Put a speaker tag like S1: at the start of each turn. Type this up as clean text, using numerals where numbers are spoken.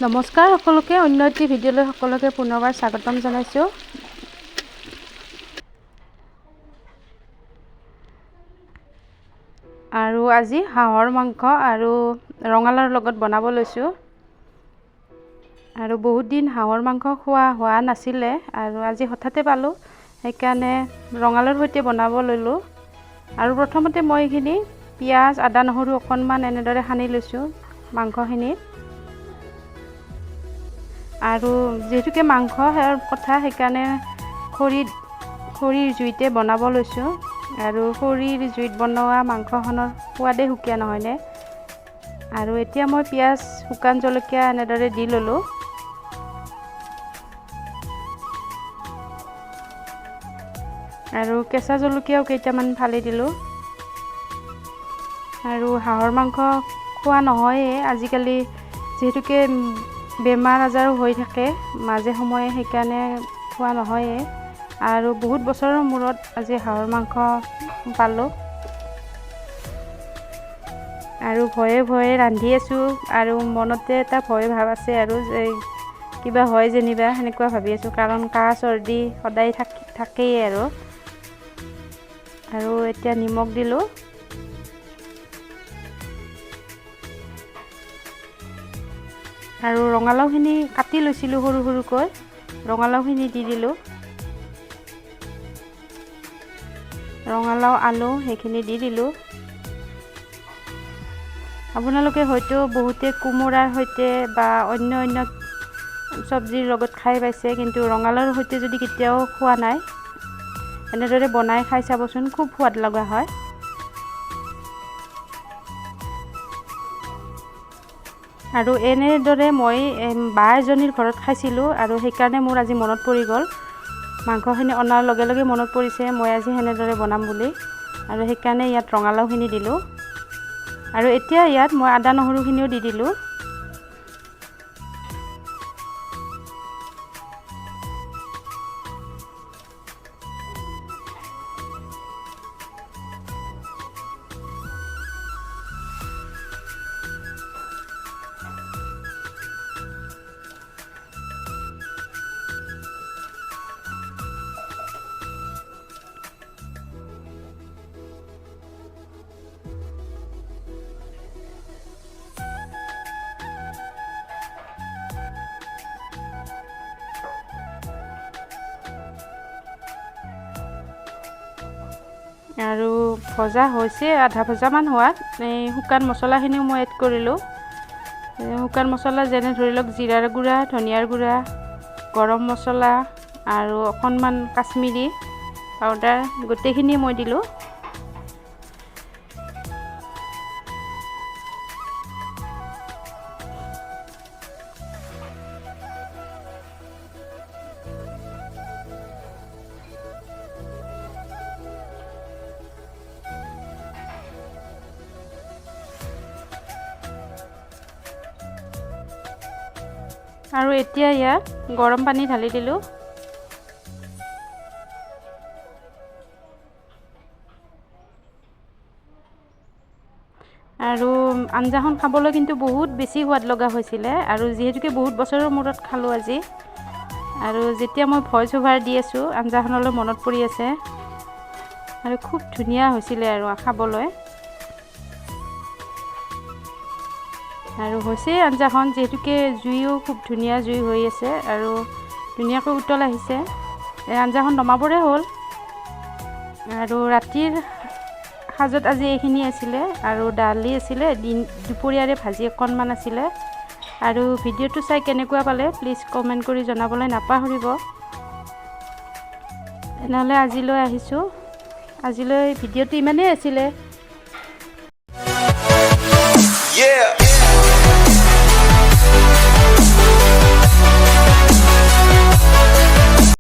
S1: নমস্কাৰ সকলোকে অন্য এটি ভিডিঅ'লৈ সকলোকে পুনৰবাৰ স্বাগতম জনাইছোঁ। আৰু আজি হাঁহৰ মাংস আৰু ৰঙালাওৰ লগত বনাব লৈছোঁ। আৰু বহুত দিন হাঁহৰ মাংস খোৱা হোৱা নাছিলে আৰু আজি হঠাতে পালোঁ, সেইকাৰণে ৰঙালাওৰ সৈতে বনাব ল'লোঁ। আৰু প্ৰথমতে মই এইখিনি পিঁয়াজ আদা নহৰু অকণমান এনেদৰে সানি লৈছোঁ মাংসখিনিত। আৰু যিহেতুকে মাংস কথা সেইকাৰণে খৰিৰ জুইতে বনাব লৈছোঁ। আৰু খৰিৰ জুইত বনোৱা মাংসখনৰ সোৱাদেই সুকীয়া নহয়নে। আৰু এতিয়া মই পিঁয়াজ শুকান জলকীয়া এনেদৰে দি ল'লোঁ। আৰু কেঁচা জলকীয়াও কেইটামান ফালি দিলোঁ। আৰু হাঁহৰ মাংস খোৱা নহয়েই আজিকালি, যিহেতুকে বেমাৰ আজাৰো হৈ থাকে মাজে সময়ে, সেইকাৰণে খোৱা নহয়েই। আৰু বহুত বছৰৰ মূৰত আজি হাঁহৰ মাংস পালোঁ। আৰু ভয়ে ভয়ে ৰান্ধি আছোঁ আৰু মনতে এটা ভয় ভাৱ আছে আৰু যে কিবা হয় যেনিবা সেনেকুৱা ভাবি আছোঁ, কাৰণ কাহ চৰ্দি সদায় থাকেই। আৰু এতিয়া নিমখ দিলোঁ। আৰু ৰঙালাওখিনি কাটি লৈছিলোঁ সৰু সৰুকৈ, ৰঙালাওখিনি দি দিলোঁ। ৰঙালাও আলু সেইখিনি দি দিলোঁ। আপোনালোকে হয়তো বহুতে কোমোৰাৰ সৈতে বা অন্য চব্জিৰ লগত খাই পাইছে, কিন্তু ৰঙালাওৰ সৈতে যদি কেতিয়াও খোৱা নাই, এনেদৰে বনাই খাই চাবচোন, খুব সোৱাদ লগা হয়। আৰু এনেদৰে মই বা এজনীৰ ঘৰত খাইছিলোঁ আৰু সেইকাৰণে মোৰ আজি মনত পৰি গ'ল। মাংসখিনি অনাৰ লগে লগে মনত পৰিছে মই আজি সেনেদৰে বনাম বুলি, আৰু সেইকাৰণে ইয়াত ৰঙালাওখিনি দিলোঁ। আৰু এতিয়া ইয়াত মই আদা নহৰুখিনিও দি দিলোঁ। আৰু ভজা হৈছে, আধা ভজামান হোৱাত এই শুকান মছলাখিনিও মই এড কৰিলোঁ। শুকান মছলা যেনে ধৰি লওক জিৰাৰ গুড়া, ধনিয়াৰ গুড়া, গৰম মছলা আৰু অকণমান কাশ্মীৰী পাউডাৰ, গোটেইখিনি মই দিলোঁ। আৰু এতিয়া ইয়াত গৰম পানী ঢালি দিলোঁ। আৰু আঞ্জাখন খাবলৈ কিন্তু বহুত বেছি সোৱাদ লগা হৈছিলে, আৰু যিহেতুকে বহুত বছৰৰ মূৰত খালোঁ আজি, আৰু যেতিয়া মই ভইচ অভাৰ দি আছোঁ আঞ্জাখনলৈ মনত পৰি আছে, আৰু খুব ধুনীয়া হৈছিলে আৰু খাবলৈ। আৰু হৈছে আঞ্জাখন, যিহেতুকে জুইও খুব ধুনীয়া জুই হৈ আছে আৰু ধুনীয়াকৈ উতল আহিছে। এই আঞ্জাখন নমাবৰে হ'ল। আৰু ৰাতিৰ সাজত আজি এইখিনি আছিলে, আৰু দালি আছিলে, দুপৰীয়াৰে ভাজি অকণমান আছিলে। আৰু ভিডিঅ'টো চাই কেনেকুৱা পালে প্লিজ কমেণ্ট কৰি জনাবলৈ নাপাহৰিব। তেনেহ'লে আজিলৈ আহিছোঁ। আজিলৈ ভিডিঅ'টো ইমানেই আছিলে।